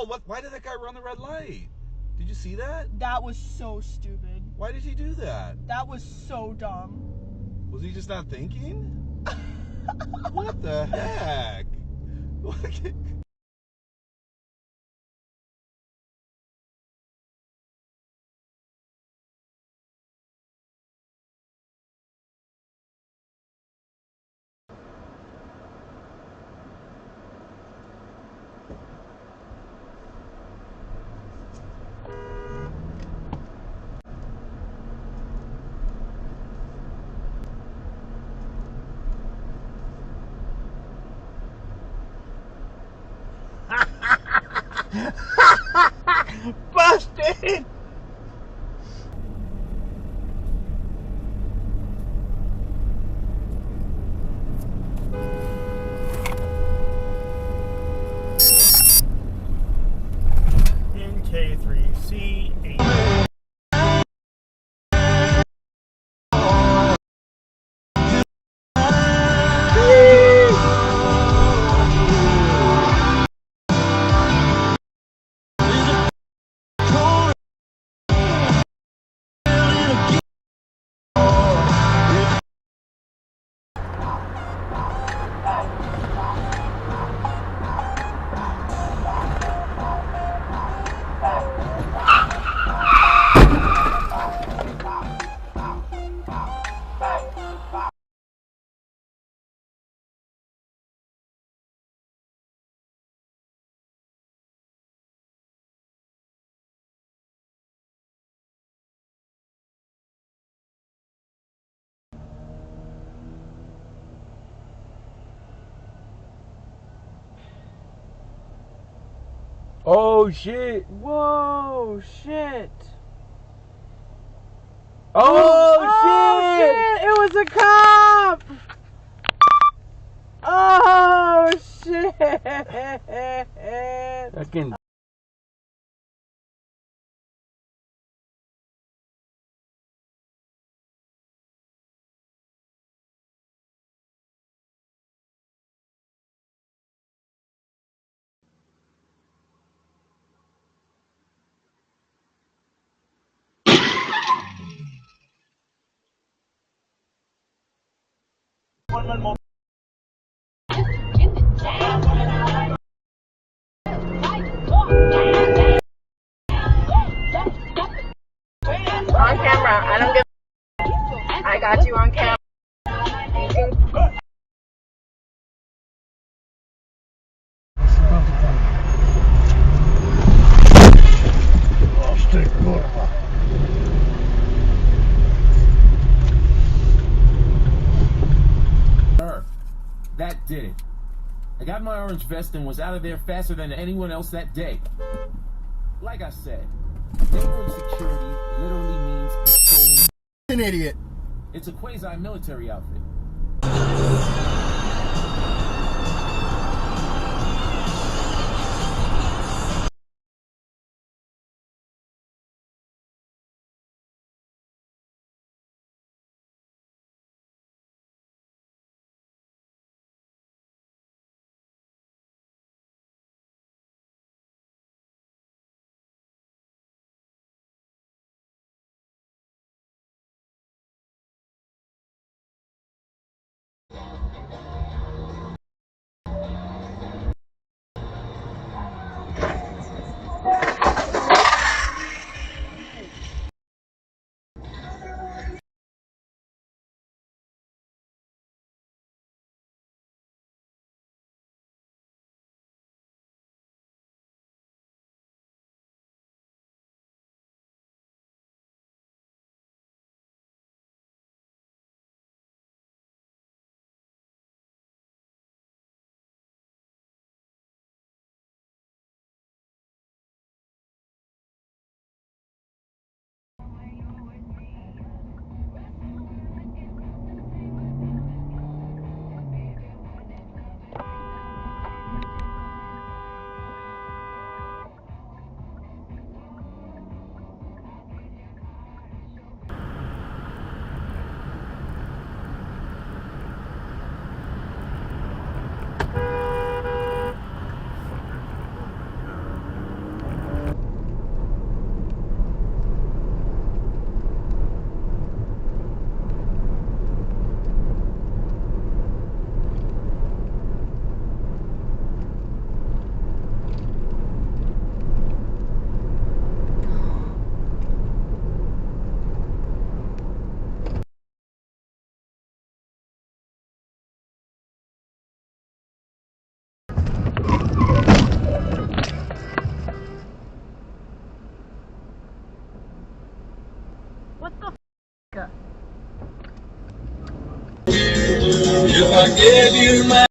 Oh, what? Why did that guy run the red light? Did you see that? That was so stupid. Why did he do that? That was so dumb. Was he just not thinking? What the heck? Busted! In K3C8. Oh shit! Whoa, shit. Oh, shit! It was a cop! Oh shit! Fucking. On camera, I don't give. I got you on camera. That did it. I got my orange vest and was out of there faster than anyone else that day. Like I said, neighborhood security literally means patrolling. An idiot. It's a quasi-military outfit. If I gave you my